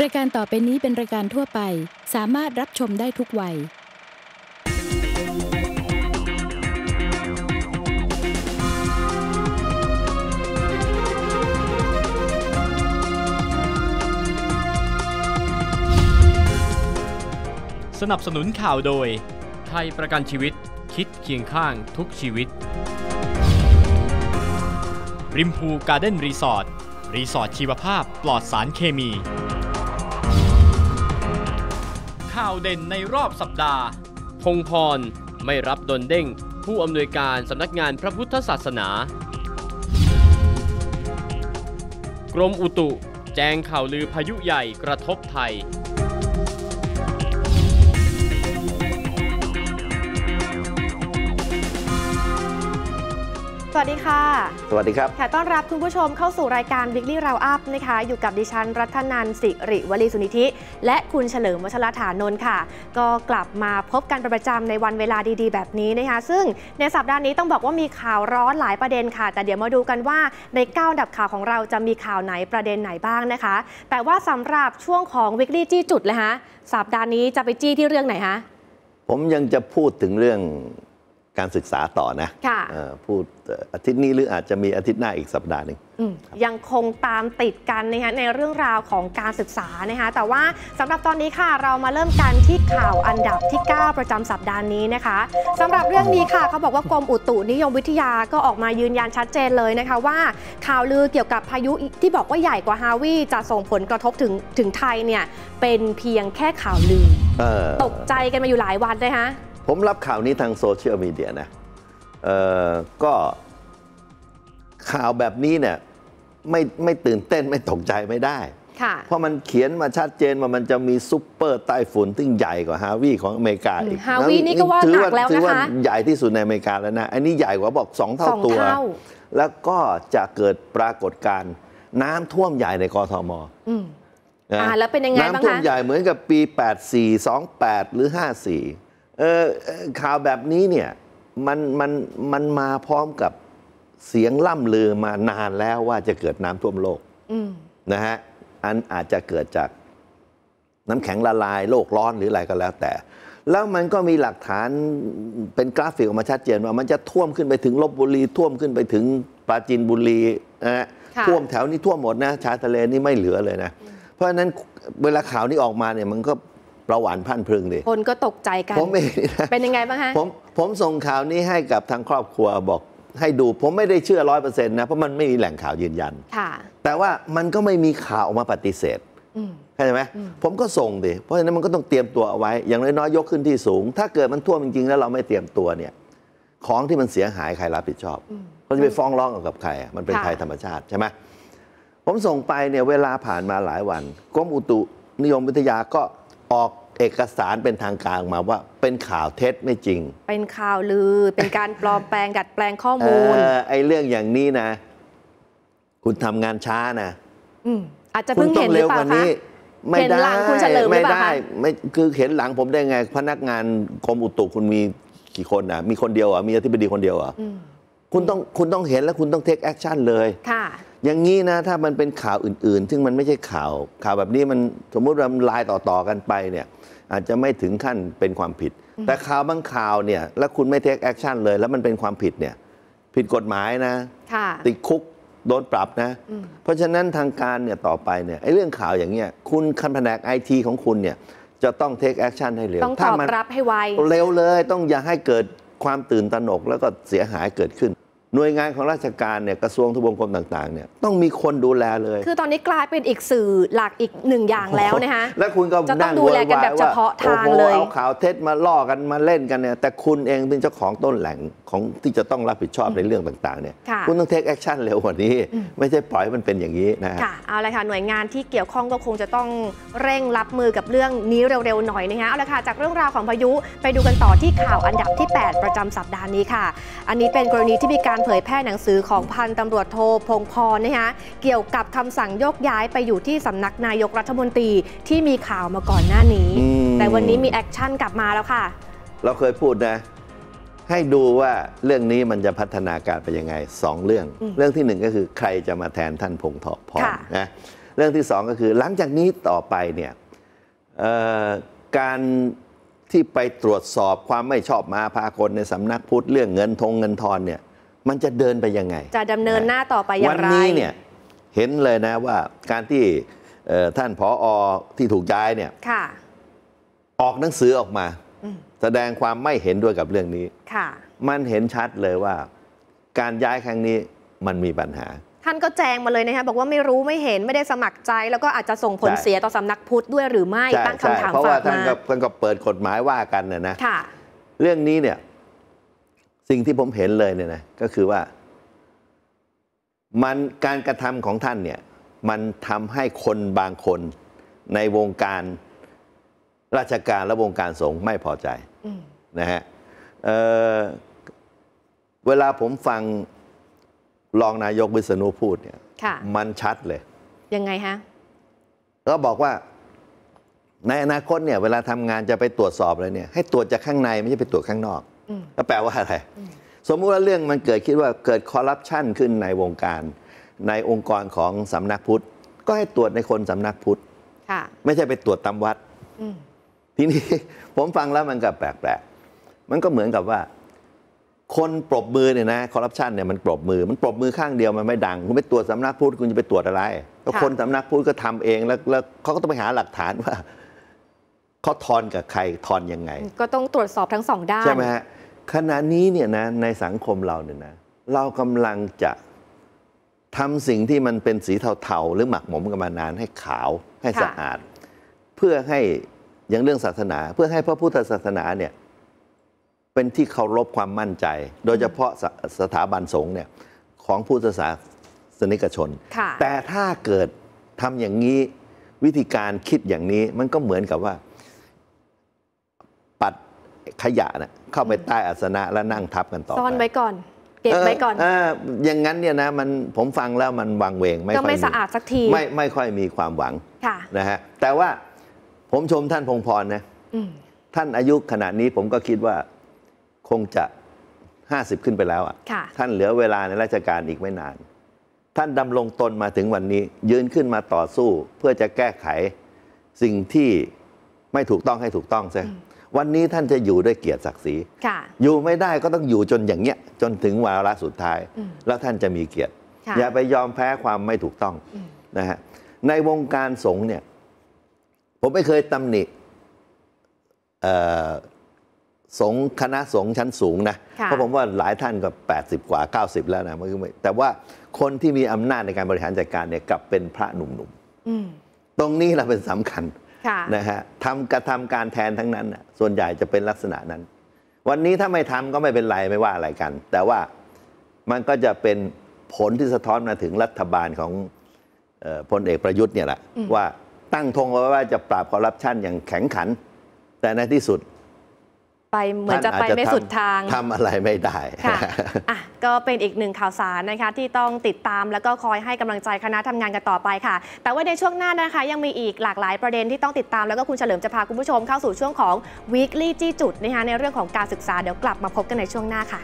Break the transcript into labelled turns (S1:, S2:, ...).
S1: รายการต่อไปนี้เป็นรายการทั่วไปสามารถรับชมได้ทุกวัย
S2: สนับสนุนข่าวโดยไทยประกันชีวิตคิดเคียงข้างทุกชีวิตริมพูการ์เด้นรีสอร์ทชีวภาพปลอดสารเคมีข่าวเด่นในรอบสัปดาห์พงพรไม่รับดลเด้งผู้อำนวยการสำนักงานพระพุทธศาสนากรมอุตุแจ้งข่าวลือพายุใหญ่กระทบไทย
S3: สวัสดีค่ะ
S4: สวัสดีครับ
S3: ขอต้อนรับคุณผู้ชมเข้าสู่รายการ Weekly Round Up นะคะอยู่กับดิฉันรัตนันท์ สิริวลีสุนิธิและคุณเฉลิม วชรฐานนท์ค่ะก็กลับมาพบกันเป็นประจำในวันเวลาดีๆแบบนี้นะคะซึ่งในสัปดาห์นี้ต้องบอกว่ามีข่าวร้อนหลายประเด็นค่ะแต่เดี๋ยวมาดูกันว่าใน9อันดับข่าวของเราจะมีข่าวไหนประเด็นไหนบ้างนะคะแต่ว่าสำหรับช่วงของ Weekly จี้จุดเลยฮะสัปดาห์นี้จะไปจี้ที่เรื่องไหนฮะ
S4: ผมยังจะพูดถึงเรื่องการศึกษาต่อนะพูดอาทิตย์นี้หรืออาจจะมีอาทิตย์หน้าอีกสัปดาห์หนึ่ง
S3: ยังคงตามติดกันนะคะในเรื่องราวของการศึกษานะคะแต่ว่าสำหรับตอนนี้ค่ะเรามาเริ่มกันที่ข่าวอันดับที่9ประจำสัปดาห์นี้นะคะสำหรับเรื่องนี้ค่ะเขาบอกว่ากรมอุตุนิยมวิทยาก็ออกมายืนยันชัดเจนเลยนะคะว่าข่าวลือเกี่ยวกับพายุที่บอกว่าใหญ่กว่าฮาวิจะส่งผลกระทบถึงไทยเนี่ยเป็นเพียงแค่ข่าวลือตกใจกันมาอยู่หลายวันเลยฮะ
S4: ผมรับข่าวนี้ทางโซเชียลมีเดียนะก็ข่าวแบบนี้เนี่ยไม่ตื่นเต้นไม่ตกใจไม่ได้เพราะมันเขียนมาชัดเจนว่ามันจะมีซุปเปอร์ไต้ฝุ่นที่ใหญ่กว่าฮาวิของอเมริกาอีก
S3: ฮาวินี่ก็ว่าหนักแล้วนะคะถือ
S4: ว่าใหญ่ที่สุดในอเมริกาแล้วนะอันนี้ใหญ่กว่าบอก2 เท่าตัวแล้วก็จะเกิดปรากฏการณ์น้ำท่วมใหญ่ในกทม
S3: แล้วเป็นยังไงบ้างคะ
S4: น้ำท่วมใหญ่เหมือนกับปี84 28หรือ54ข่าวแบบนี้เนี่ยมันมาพร้อมกับเสียงล่ำลือมานานแล้วว่าจะเกิดน้ำท่วมโลกนะฮะอันอาจจะเกิดจากน้ำแข็งละลายโลกร้อนหรืออะไรก็แล้วแต่แล้วมันก็มีหลักฐานเป็นกราฟิกออกมาชัดเจนว่ามันจะท่วมขึ้นไปถึงลพบุรีท่วมขึ้นไปถึงปราจีนบุรีนะฮะท่วมแถวนี้ท่วมหมดนะชายทะเลนี่ไม่เหลือเลยนะเพราะฉะนั้นเวลาข่าวนี้ออกมาเนี่ยมันก็ประหวานพันพรึงดิ
S3: คนก็ตกใจกัน
S4: ผม
S3: เป็นยังไงบ้างฮะ
S4: ผมส่งข่าวนี้ให้กับทางครอบครัวบอกให้ดูผมไม่ได้เชื่อ 100% นะเพราะมันไม่มีแหล่งข่าวยืนยันแต่ว่ามันก็ไม่มีข่าวออกมาปฏิเสธเข้าใจไหมผมก็ส่งดิเพราะฉะนั้นมันก็ต้องเตรียมตัวเอาไว้อย่างน้อยๆยกขึ้นที่สูงถ้าเกิดมันท่วมจริงๆแล้วเราไม่เตรียมตัวเนี่ยของที่มันเสียหายใครรับผิดชอบเราจะไปฟ้องร้องกับใครมันเป็นภัยธรรมชาติใช่ไหมผมส่งไปเนี่ยเวลาผ่านมาหลายวันกรมอุตุนิยมวิทยาก็ออกเอกสารเป็นทางการมาว่าเป็นข่าวเท็จไม่จริง
S3: เป็นข่าวลือเป็นการปลอมแปลงดัดแปลงข้อมูล
S4: ไอ้เรื่องอย่างนี้นะคุณทำงานช้านะ
S3: อาจจะเพิ่งเห็นหรือเปล่าคะ
S4: ไม่ได้
S3: คุณเฉลิม
S4: ไม่ได้ไม่คือเห็นหลังผมได้ไงพนักงานกรมอุตุคุณมีกี่คนอ่ะมีคนเดียวอ่ะมีอธิบดีคนเดียวอ่ะคุณต้องเห็นแล้วคุณต้องเทคแอคชั่นเลย
S3: ค่ะ
S4: อย่างนี้นะถ้ามันเป็นข่าวอื่นๆซึ่งมันไม่ใช่ข่าวแบบนี้มันสมมุติว่าไลน์ต่อๆกันไปเนี่ยอาจจะไม่ถึงขั้นเป็นความผิดแต่ข่าวบางข่าวเนี่ยแล้วคุณไม่เทคแอคชั่นเลยแล้วมันเป็นความผิดเนี่ยผิดกฎหมายนะติดคุกโดนปรับนะเพราะฉะนั้นทางการเนี่ยต่อไปเนี่ยไอ้เรื่องข่าวอย่างเงี้ยคุณคันแผนก IT ของคุณเนี่ยจะต้องเทคแอคชั่นให้เร็ว
S3: ต้องตอบรับให้ไว
S4: เร็วเลยต้องอย่าให้เกิดความตื่นตระหนกแล้วก็เสียหายเกิดขึ้นหน่วยงานของราชการเนี่ยกระทรวงทบวงกรมต่างๆเนี่ยต้องมีคนดูแลเลย
S3: คือตอนนี้กลายเป็นอีกสื่อหลักอีกหนึ่งอย่างแล้วนะคะ
S4: แล้วคุณก็
S3: จะต้องดูแลกันแบบเฉพาะทางเลย
S4: เอาข่าวเท็จมาล่อกันมาเล่นกันเนี่ยแต่คุณเองเป็นเจ้าของต้นแหล่งของที่จะต้องรับผิดชอบในเรื่องต่างๆเนี่ยคุณต้องเทคแอคชั่นเร็วกว่านี้ไม่ใช่ปล่อยมันเป็นอย่างนี้นะ
S3: ค่ะเอาเลยค่ะหน่วยงานที่เกี่ยวข้องก็คงจะต้องเร่งรับมือกับเรื่องนี้เร็วๆหน่อยนะคะเอาเลยค่ะจากเรื่องราวของพายุไปดูกันต่อที่ข่าวอันดับที่8ประจำสัปดาห์นี้ค่ะอันนี้เป็นกรณีที่มีการเผยแพร่หนังสือของพันตำรวจโทพงพรนะคะเกี่ยวกับคำสั่งโยกย้ายไปอยู่ที่สำนักนายกรัฐมนตรีที่มีข่าวมาก่อนหน้านี้แต่วันนี้มีแอคชั่นกลับมาแล้วค่ะ
S4: เราเคยพูดนะให้ดูว่าเรื่องนี้มันจะพัฒนาการไปยังไง2 เรื่องที่1ก็คือใครจะมาแทนท่านพงพรนะ เรื่องที่สองก็คือหลังจากนี้ต่อไปเนี่ยการที่ไปตรวจสอบความไม่ชอบมาพากลในสำนักพุทธเรื่องเงินทอนเนี่ยมันจะเดินไปยังไง
S3: จะดำเนินหน้าต่อไปอย่างไร
S4: วันนี้เนี่ยเห็นเลยนะว่าการที่ท่านผอ.ที่ถูกย้ายเนี่ยออกหนังสือออกมาแสดงความไม่เห็นด้วยกับเรื่องนี้มันเห็นชัดเลยว่าการย้ายครั้งนี้มันมีปัญหา
S3: ท่านก็แจ้งมาเลยนะคะบอกว่าไม่รู้ไม่เห็นไม่ได้สมัครใจแล้วก็อาจจะส่งผลเสียต่อสำนักพุทธด้วยหรือไม่ตั้งคำถามฝากมาเพราะว่า
S4: ท่านก็เปิดกฎหมายว่ากันนะเรื่องนี้เนี่ยสิ่งที่ผมเห็นเลยเนี่ยนะก็คือว่ามันการกระทำของท่านเนี่ยมันทำให้คนบางคนในวงการราชการและวงการสงฆ์ไม่พอใจนะฮะเวลาผมฟังรองนายกวิษณุพูดเนี่ยมันชัดเลย
S3: ยังไงฮะ
S4: ก็บอกว่าในอนาคตเนี่ยเวลาทำงานจะไปตรวจสอบอะไรเนี่ยให้ตรวจจากข้างในไม่ใช่ไปตรวจข้างนอกก็แปลว่าอะไรสมมุติว่าเรื่องมันเกิดคิดว่าเกิดคอร์รัปชันขึ้นในวงการในองค์กรของสำนักพุทธก็ให้ตรวจในคนสำนักพุทธไม่ใช่ไปตรวจตามวัดทีนี้ผมฟังแล้วมันก็แปลกๆมันก็เหมือนกับว่าคนปรบมือเนี่ยนะคอร์รัปชันเนี่ยมันปรบมือข้างเดียวมันไม่ดังคุณไปตรวจสำนักพุทธคุณจะไปตรวจอะไรแล้วคนสำนักพุทธก็ทำเองแล้วเขาก็ต้องไปหาหลักฐานว่าเขาทอนกับใครทอนยังไง
S3: ก็ต้องตรวจสอบทั้งสองด้าน
S4: ใช่ไหมฮะขณะนี้เนี่ยนะในสังคมเราเนี่ยนะเรากำลังจะทำสิ่งที่มันเป็นสีเทาๆหรือหมักหมมกันมานานให้ขาวให้สะอาดเพื่อให้อย่างเรื่องศาสนาเพื่อให้พระพุทธศาสนาเนี่ยเป็นที่เคารพความมั่นใจโดยเฉพาะสถาบันสงฆ์เนี่ยของพุทธศาสนิกชนแต่ถ้าเกิดทำอย่างนี้วิธีการคิดอย่างนี้มันก็เหมือนกับว่าปัดขยะนะเข้าไปใต้อาสนะแล้วนั่งทับกันต่อ
S3: ซ่อนไว้ก่อนเก็บไว้ก่อน
S4: อย่างนั้นเนี่ยนะมันผมฟังแล้วมันวังเวง
S3: ก็ไม่สะอาดสักที
S4: ไม่ค่อยมีความหวังนะฮะแต่ว่าผมชมท่านพงษ์พรนะท่านอายุขนาดนี้ผมก็คิดว่าคงจะ50ขึ้นไปแล้วอ่ะท่านเหลือเวลาในราชการอีกไม่นานท่านดำรงตนมาถึงวันนี้ยืนขึ้นมาต่อสู้เพื่อจะแก้ไขสิ่งที่ไม่ถูกต้องให้ถูกต้องซะวันนี้ท่านจะอยู่ด้วยเกียรติศักดิ์ศรีอยู่ไม่ได้ก็ต้องอยู่จนอย่างเงี้ยจนถึงวาระสุดท้ายแล้วท่านจะมีเกียรติอย่าไปยอมแพ้ความไม่ถูกต้องนะฮะในวงการสงฆ์เนี่ยผมไม่เคยตำหนิสงฆ์คณะสงฆ์ชั้นสูงนะเพราะผมว่าหลายท่านก็80กว่า90แล้วนะแต่ว่าคนที่มีอำนาจในการบริหารจัดการเนี่ยกลับเป็นพระหนุ่มๆตรงนี้แหละเป็นสำคัญนะฮะกระทำการแทนทั้งนั้นส่วนใหญ่จะเป็นลักษณะนั้นวันนี้ถ้าไม่ทำก็ไม่เป็นไรไม่ว่าอะไรกันแต่ว่ามันก็จะเป็นผลที่สะท้อนมาถึงรัฐบาลของพลเอกประยุทธ์เนี่ยแหละว่าตั้งธงไว้ว่าจะปราบคอร์รัปชันอย่างแข็งขันแต่ในที่สุด
S3: ไปเหมือนจะไปไม่สุดทาง
S4: ทำอะไรไม่ได้
S3: ก็เป็นอีกหนึ่งข่าวสารนะคะที่ต้องติดตามแล้วก็คอยให้กำลังใจคณะทำงานกันต่อไปค่ะแต่ว่าในช่วงหน้านะคะยังมีอีกหลากหลายประเด็นที่ต้องติดตามแล้วก็คุณเฉลิมจะพาคุณผู้ชมเข้าสู่ช่วงของ Weekly จี้จุดนะคะในเรื่องของการศึกษาเดี๋ยวกลับมาพบกันในช่วงหน้าค่ะ